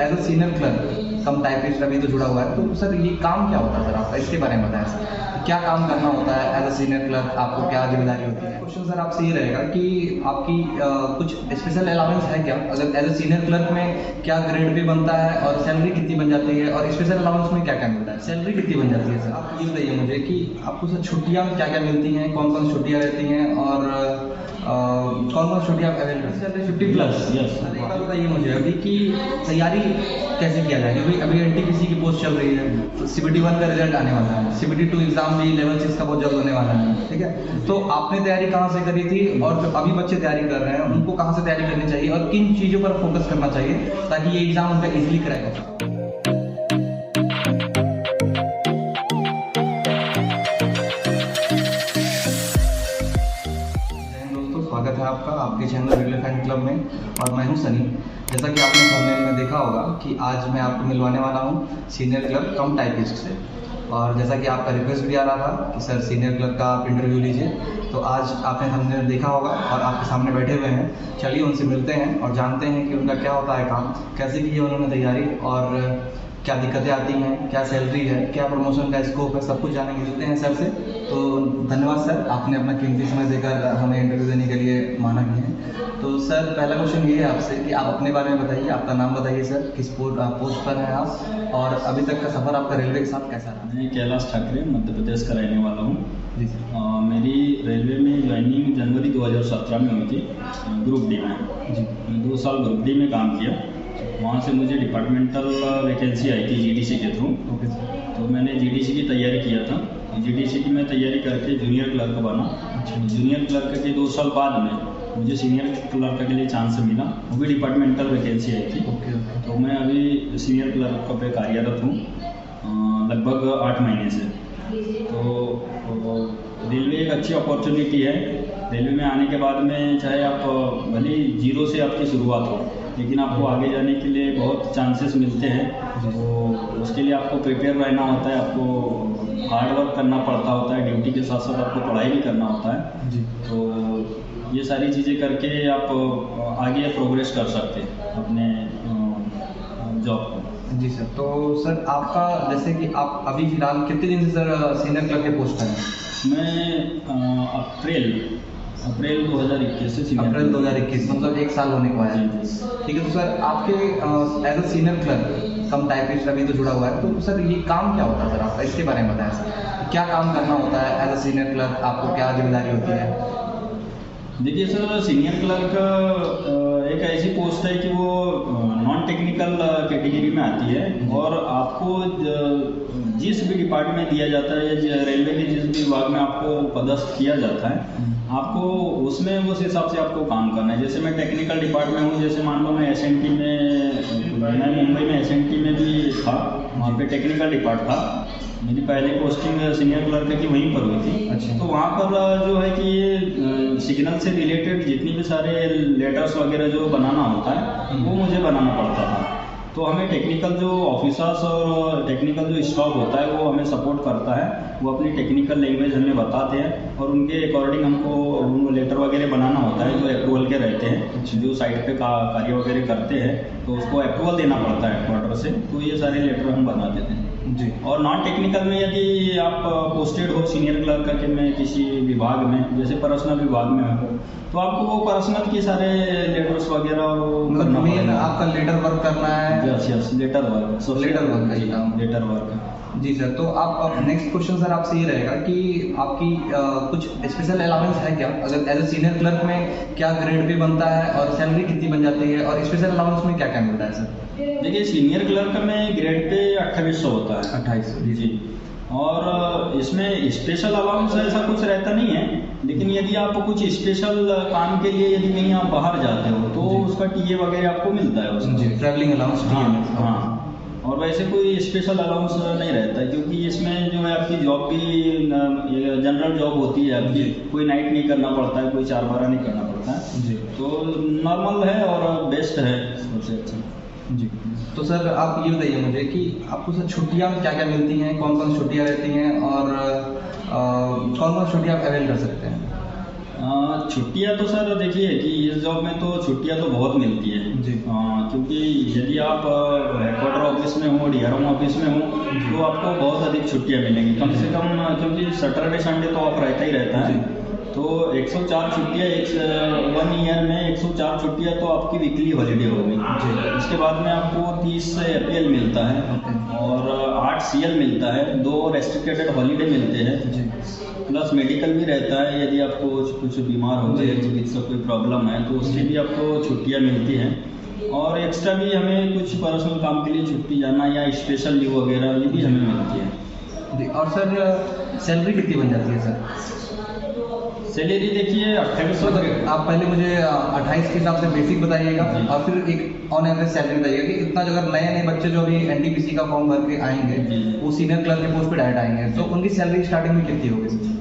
As a senior clerk cum typist अभी तो जुड़ा हुआ है, तो सर ये काम क्या होता है सर आपका, इसके बारे में बताएं सर। क्या काम करना होता है एज अ सीनियर क्लर्क, आपको क्या जिम्मेदारी होती है। क्वेश्चन सर आपसे ये रहेगा कि आपकी कुछ स्पेशल अलाउंस है क्या, अगर एज अ सीनियर क्लर्क में क्या ग्रेड पे बनता है और सैलरी कितनी बन जाती है, और स्पेशल अलाउंस में क्या क्या मिलता है, सैलरी कितनी बन जाती है सर। आप ये बताइए मुझे कि आपको सर छुट्टियाँ क्या क्या मिलती हैं, कौन कौन छुट्टियाँ रहती हैं, और कौन कौन छुट्टियाँ आप अवेल करते हैं। 50+। यस। एक बात बताइए मुझे अभी कि तैयारी कैसे किया जाए, क्योंकि अभी एनटीपीसी की पोस्ट चल रही है, तो CBT 1 का रिजल्ट आने वाला है, CBT 2 एग्जाम भी लेवल 6 का बहुत जल्द होने वाला है, ठीक है। तो आपने तैयारी कहाँ से करी थी, और जो अभी बच्चे तैयारी कर रहे हैं उनको कहाँ से तैयारी करनी चाहिए, और किन चीज़ों पर फोकस करना चाहिए ताकि ये एग्जाम उनका इजीली क्रैक हो सके। स्वागत है आपका आपके चैनल रेलवे फैन क्लब में, और मैं हूं सनी। जैसा कि आपने थंबनेल में देखा होगा कि आज मैं आपको मिलवाने वाला हूं सीनियर क्लर्क कम टाइपिस्ट से, और जैसा कि आपका रिक्वेस्ट भी आ रहा था कि सर सीनियर क्लर्क का आप इंटरव्यू लीजिए, तो आज आपने थंबनेल देखा होगा और आपके सामने बैठे हुए हैं। चलिए उनसे मिलते हैं और जानते हैं कि उनका क्या होता है काम, कैसे की है उन्होंने तैयारी, और क्या दिक्कतें आती हैं, क्या सैलरी है, क्या प्रमोशन का स्कोप है, सब कुछ जानेंगे। मिलते हैं सर से। तो धन्यवाद सर, आपने अपना कीमती समय देकर हमें इंटरव्यू देने के लिए माना भी है। तो सर पहला क्वेश्चन ये है आपसे कि आप अपने बारे में बताइए, आपका नाम बताइए सर, किस पोस्ट पर हैं आप, और अभी तक का सफ़र आपका रेलवे के साथ कैसा रहा। मैं कैलाश ठाकरे मध्य प्रदेश का रहने वाला हूँ। जी सर। मेरी रेलवे में ज्वाइनिंग जनवरी 2017 में हुई थी, ग्रुप डी में। जी। मैं 2 साल ग्रुप डी में काम किया। वहाँ से मुझे डिपार्टमेंटल वैकेंसी आई थी GDC के थ्रू। Okay sir. तो मैंने GDC की तैयारी किया था। GDC की मैं तैयारी करके जूनियर क्लर्क बना। जूनियर क्लर्क के 2 साल बाद में मुझे सीनियर क्लर्क के लिए चांस मिला, वो भी डिपार्टमेंटल वैकेंसी आई थी। ओके। तो मैं अभी सीनियर क्लर्क पे कार्यरत हूँ लगभग 8 महीने से। तो रेलवे एक अच्छी अपॉर्चुनिटी है। रेलवे में आने के बाद में चाहे आप भले जीरो से आपकी शुरुआत हो, लेकिन आपको आगे जाने के लिए बहुत चांसेस मिलते हैं। तो उसके लिए आपको प्रिपेयर रहना होता है, आपको हार्ड वर्क करना पड़ता होता है, ड्यूटी के साथ साथ आपको पढ़ाई भी करना होता है जी। तो ये सारी चीज़ें करके आप आगे प्रोग्रेस कर सकते हैं अपने जॉब को। जी सर। तो सर आपका जैसे कि आप अभी फिलहाल कितने दिन से सर सीनियर क्लर्क के पोस्ट पर हैं। मैं अप्रैल 2021 से अप्रैल 2021, मतलब 1 साल होने को आया है। ठीक है। तो सर आपके as a senior clerk cum typist अभी तो जुड़ा हुआ है, तो सर ये काम क्या होता है सर आपका, इसके बारे में बताएं सर। क्या काम करना होता है एज अ सीनियर क्लर्क, आपको क्या जिम्मेदारी होती है। देखिए सर, सीनियर क्लर्क एक ऐसी पोस्ट है कि वो नॉन टेक्निकल कैटेगरी में आती है, और आपको जिस भी डिपार्टमेंट में दिया जाता है या रेलवे के जिस भी विभाग में आपको पदस्थ किया जाता है, आपको उसमें उस हिसाब से आपको काम करना है। जैसे मैं टेक्निकल डिपार्टमेंट में हूँ, जैसे मान लो मैं SNT में, मैं मुंबई में SNT में भी था, वहाँ पे टेक्निकल डिपार्ट था। मेरी पहली पोस्टिंग सीनियर क्लर्क की वहीं पर हुई थी। अच्छा। तो वहाँ पर जो है कि ये सिग्नल से रिलेटेड जितनी भी सारे लेटर्स वगैरह जो बनाना होता है वो मुझे बनाना पड़ता था। तो हमें टेक्निकल जो ऑफिसर्स और टेक्निकल जो स्टाफ होता है वो हमें सपोर्ट करता है, वो अपनी टेक्निकल लैंग्वेज हमें बताते हैं, और उनके अकॉर्डिंग हमको लेटर वगैरह बनाना होता है जो अप्रूवल के रहते हैं। जो साइट पे कार्य वगैरह करते हैं तो उसको अप्रूवल देना पड़ता है हेडक्वार्टर से, तो ये सारे लेटर हम बना देते हैं जी। और नॉन टेक्निकल में यदि आप पोस्टेड हो सीनियर क्लर्क करके में किसी विभाग में, जैसे पर्सनल विभाग में हो, तो आपको वो पर्सनल के सारे लेटर्स वगैरह मतलब मेन आपका लेटर वर्क करना है। Yes, letter work letter work. जी सर। तो आप नेक्स्ट क्वेश्चन सर आपसे ये रहेगा कि आपकी कुछ स्पेशल अलाउंस है क्या, अगर एज ए सीनियर क्लर्क में क्या ग्रेड पे बनता है, और सैलरी कितनी बन जाती है, और स्पेशल अलाउंस में क्या क्या मिलता है सर। देखिए, सीनियर क्लर्क में ग्रेड पे 2800 होता है। 2800 जी। और इसमें स्पेशल अलाउंस ऐसा कुछ रहता नहीं है, लेकिन यदि आप कुछ स्पेशल काम के लिए यदि कहीं आप बाहर जाते हो तो उसका टीए वगैरह आपको मिलता है उसमें। Travelling allowance. हाँ। और वैसे कोई स्पेशल अलाउंस नहीं रहता है, क्योंकि इसमें जो है आपकी जॉब भी जनरल जॉब होती है आपकी, कोई नाइट नहीं करना पड़ता है, कोई 4-12 नहीं करना पड़ता है जी। तो नॉर्मल है और बेस्ट है, सबसे अच्छा। जी। तो सर आप ये बताइए मुझे कि आपको सर छुट्टियाँ क्या क्या मिलती हैं, कौन कौन छुट्टियाँ रहती हैं, और कौन कौन छुट्टियाँ आप अवेल कर सकते हैं। छुट्टियां तो सर देखिए कि इस जॉब में तो छुट्टियां तो बहुत मिलती है जी। क्योंकि यदि आप हेडक्वार्टर ऑफिस में हो, डीआरएम ऑफिस में हो, तो आपको बहुत अधिक छुट्टियां मिलेंगी कम से कम, क्योंकि सैटरडे संडे तो ऑफ रहता ही रहता है। तो 104 छुट्टियाँ वन ईयर में 104 छुट्टियाँ तो आपकी वीकली हॉलीडे होगी। उसके बाद में आपको 30 एपीएल मिलता है और 8 सीएल मिलता है, 2 रेस्ट्रिक्टेड हॉलीडे मिलते हैं, प्लस मेडिकल भी रहता है। यदि आपको कुछ बीमार हो गए, चिकित्सा कोई प्रॉब्लम है तो उसकी भी आपको छुट्टियाँ मिलती हैं। और एक्स्ट्रा भी हमें कुछ पर्सनल काम के लिए छुट्टी जाना या स्पेशल लीव वगैरह ये भी हमें मिलती है। और सर सैलरी कितनी बन जाती है सर? सैलरी देखिए 2800। आप पहले मुझे 28 के हिसाब से बेसिक बताइएगा और फिर एक ऑन एवरेज सैलरी बताइएगा कि इतना जो अगर नए बच्चे जो अभी एनटीपीसी का फॉर्म भर के आएंगे वो सीनियर क्लर्क के पोस्ट पे डायरेक्ट आएंगे, तो उनकी सैलरी स्टार्टिंग में कितनी होगी?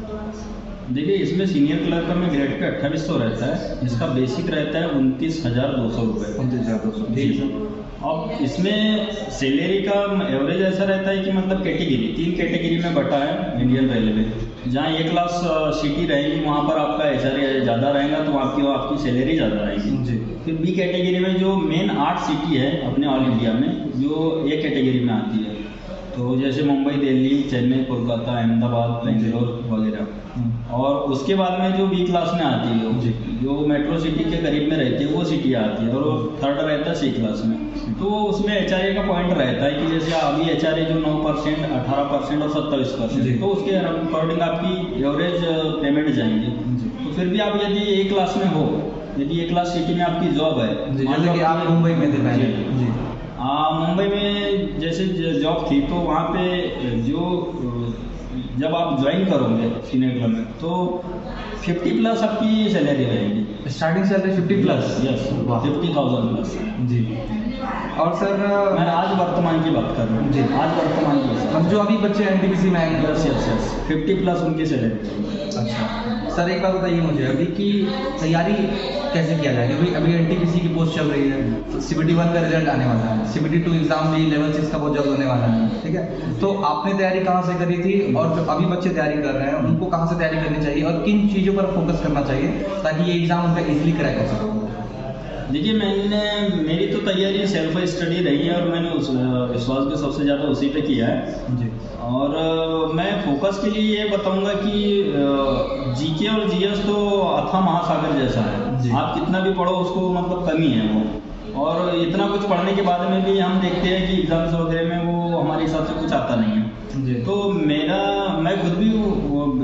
देखिए इसमें सीनियर क्लर्क में ग्रेड पे 2800 रहता है, इसका बेसिक रहता है 29,200 रुपये। 29,200 जी सर। अब इसमें सैलरी का एवरेज ऐसा रहता है कि मतलब कैटेगरी 3 कैटेगरी में बटा है इंडियन रेलवे। जहाँ ए क्लास सिटी रहेगी वहाँ पर आपका एचआर ज़्यादा रहेगा तो आपकी सैलरी ज़्यादा रहेगी जी। फिर बी कैटेगरी में जो मेन 8 सिटी है अपने ऑल इंडिया में, जो ए कैटेगरी में आती है, तो जैसे मुंबई, दिल्ली, चेन्नई, कोलकाता, अहमदाबाद, बेंगलोर वगैरह। और उसके बाद में जो बी क्लास में आती है जो मेट्रो सिटी के करीब में रहती है वो सिटी आती है, और थर्ड रहता है सी क्लास में। तो उसमें एचआरए का पॉइंट रहता है कि जैसे अभी एचआरए जो 9%, 18% और 27%, तो उसके अकॉर्डिंग आपकी एवरेज पेमेंट जाएंगे। तो फिर भी आप यदि ए क्लास में हो, यदि ए क्लास सिटी में आपकी जॉब है, जैसे कि आप मुंबई में थे पहले जी। मुंबई में जैसे जॉब थी तो वहाँ पे जब आप ज्वाइन करोगे सीनियर क्लब में तो 50+ आपकी सैलरी रहेगी। Starting salary 50+? यस, 50,000 प्लस जी। और सर मैं आज वर्तमान की बात कर रहा हूँ जी, आज वर्तमान की हम जो अभी बच्चे एनटीपीसी में आएंगे। यस 50+ उनकी सैलरी। अच्छा सर एक बात बताइए मुझे अभी की तैयारी कैसे किया जाएगा? अभी एनटीपीसी की पोस्ट चल रही है, तो CBT 1 का रिजल्ट आने वाला है, CBT 2 एग्जाम भी लेवल 6 का बहुत जल्द होने वाला है, ठीक है? तो आपने तैयारी कहाँ से करी थी और जो अभी बच्चे तैयारी कर रहे हैं उनको कहाँ से तैयारी करनी चाहिए और किन चीज़ों पर फोकस करना चाहिए ताकि ये एग्जाम उनका इजीली क्रैक हो सके? देखिए मेरी तो तैयारी सेल्फ स्टडी रही है और मैंने उस विश्वास को सबसे ज़्यादा उसी पे किया है जी। और मैं फोकस के लिए ये बताऊंगा कि जीके और जीएस तो अथाह महासागर जैसा है, आप कितना भी पढ़ो उसको मतलब कमी है वो, और इतना कुछ पढ़ने के बाद में भी हम देखते हैं कि एग्जाम्स वगैरह में वो हमारे हिसाब से कुछ आता नहीं है जी। तो मैं खुद भी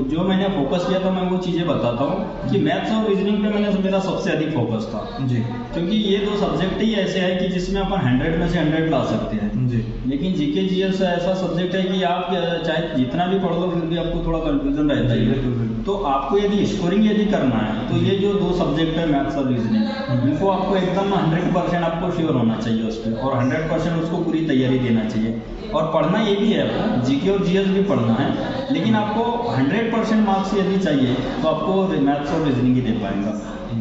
जो मैंने फोकस किया था मैं वो चीज़ें बताता हूँ कि मैथ्स और रीजनिंग पे मेरा सबसे अधिक फोकस था जी, क्योंकि ये 2 सब्जेक्ट ही ऐसे हैं कि जिसमें अपन 100 में से 100 ला सकते हैं जी। लेकिन जीके जीएस ऐसा सब्जेक्ट है कि आप चाहे जितना भी पढ़ लो फिर भी आपको थोड़ा कंफ्यूजन रहता है। तो आपको यदि स्कोरिंग करना है तो ये जो 2 सब्जेक्ट है मैथ्स और रीजनिंग, इनको आपको एकदम 100% आपको श्योर होना चाहिए उस पर, और 100% उसको पूरी तैयारी देना चाहिए। और पढ़ना ये भी है आपको, जीके और जीएस भी पढ़ना है, लेकिन आपको 100% मार्क्स यदि चाहिए तो आपको मैथ्स और रीजनिंग ही दे पाएंगा।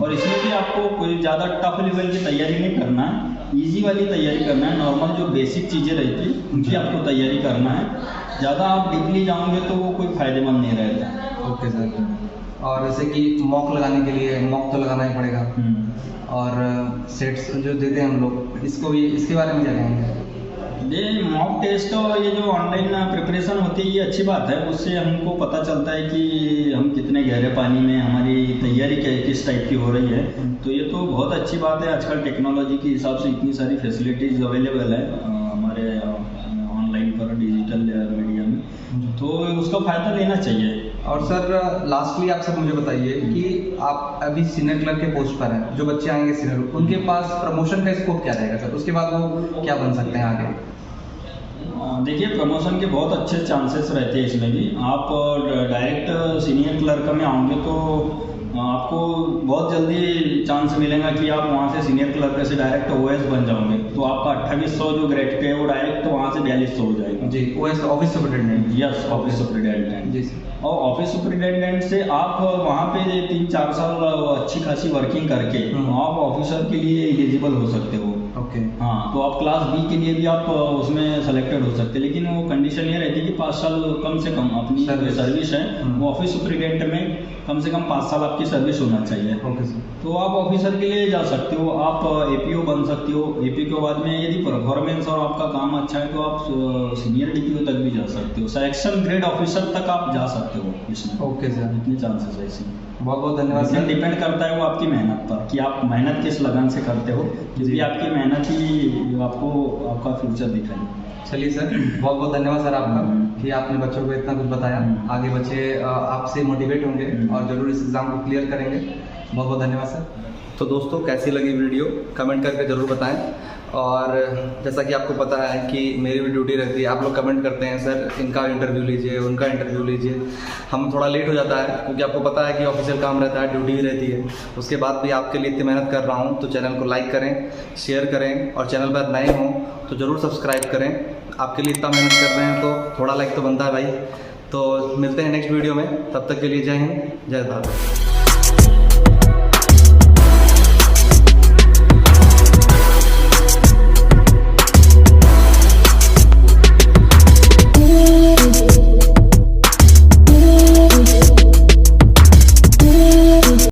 और इसमें भी आपको कोई ज़्यादा टफ लेवल की तैयारी नहीं करना है, ईजी वाली तैयारी करना है, नॉर्मल जो बेसिक चीज़ें रहती है उनकी आपको तैयारी करना है। ज़्यादा आप डीपली जाओगे तो वो कोई फ़ायदेमंद नहीं रहेगा। Okay sir. और जैसे कि मॉक लगाने के लिए मॉक तो लगाना ही पड़ेगा, और सेट्स जो देते हैं हम लोग, इसके बारे में क्या कहेंगे? ये मॉक टेस्ट और ये जो ऑनलाइन प्रिपरेशन होती है ये अच्छी बात है, उससे हमको पता चलता है कि हम कितने गहरे पानी में, हमारी तैयारी किस टाइप की हो रही है। तो ये तो बहुत अच्छी बात है, आजकल टेक्नोलॉजी के हिसाब से इतनी सारी फैसिलिटीज़ अवेलेबल है हमारे ऑनलाइन पर, डिजिटल मीडिया में, तो उसका फ़ायदा लेना चाहिए। और सर लास्टली आप सब मुझे बताइए कि आप अभी सीनियर क्लर्क के पोस्ट पर हैं, जो बच्चे आएंगे सीनियर, उनके पास प्रमोशन का स्कोप क्या रहेगा सर? उसके बाद वो क्या बन सकते हैं आगे? देखिए प्रमोशन के बहुत अच्छे चांसेस रहते हैं इसमें भी। आप डायरेक्ट सीनियर क्लर्क में आओगे तो आपको बहुत जल्दी चांस मिलेगा कि आप वहाँ से सीनियर क्लर्क से डायरेक्ट ओएस बन जाओगे। तो आपका 2800 जो ग्रेड पे है वो डायरेक्ट वहाँ से 4200 हो जाएगा जी। OS office superintendent? Yes, office superintendent जी। और ऑफिस सुपरिटेंडेंट से आप वहाँ पे 3-4 साल अच्छी खासी वर्किंग करके आप ऑफिसर के लिए एलिजिबल हो सकते हो। ओके। हाँ, तो आप क्लास बी के लिए भी आप उसमें सेलेक्टेड हो सकते हैं, लेकिन वो कंडीशन ये रहती है कि 5 साल कम से कम अपनी सर्विस है वो ऑफिस सुपरिटेंडेंट में कम से कम 5 साल आपकी सर्विस होना चाहिए। Okay sir. तो आप ऑफिसर के लिए जा सकते हो, आप एपीओ बन सकते हो। एपीओ के बाद में यदि परफॉर्मेंस और आपका काम अच्छा है तो आप सीनियर डीपीओ तक भी जा सकते हो, सेक्शन ग्रेड ऑफिसर तक आप जा सकते हो इसमें। ओके सर, इतने चांसेस है इसमें। बहुत बहुत धन्यवाद लेकिन सर। डिपेंड करता है वो आपकी मेहनत पर कि आप मेहनत किस लगन से करते हो, क्योंकि आपकी मेहनत ही आपको आपका फ्यूचर दिखाएगी। चलिए सर, बहुत बहुत धन्यवाद सर आपका कि आपने बच्चों को इतना कुछ बताया। आगे बच्चे आपसे मोटिवेट होंगे और ज़रूर इस एग्ज़ाम को क्लियर करेंगे। बहुत बहुत धन्यवाद सर। तो दोस्तों, कैसी लगी वीडियो कमेंट करके ज़रूर बताएं। और जैसा कि आपको पता है कि मेरी भी ड्यूटी रहती है, आप लोग कमेंट करते हैं सर इनका इंटरव्यू लीजिए, उनका इंटरव्यू लीजिए। हम थोड़ा लेट हो जाता है क्योंकि आपको पता है कि ऑफिशियल काम रहता है, ड्यूटी भी रहती है। उसके बाद भी आपके लिए इतनी मेहनत कर रहा हूँ, तो चैनल को लाइक करें, शेयर करें, और चैनल पर नए हों तो ज़रूर सब्सक्राइब करें। आपके लिए इतना मेहनत कर रहे हैं तो थोड़ा लाइक तो बनता है भाई। तो मिलते हैं नेक्स्ट वीडियो में, तब तक के लिए जय हिंद, जय भारत।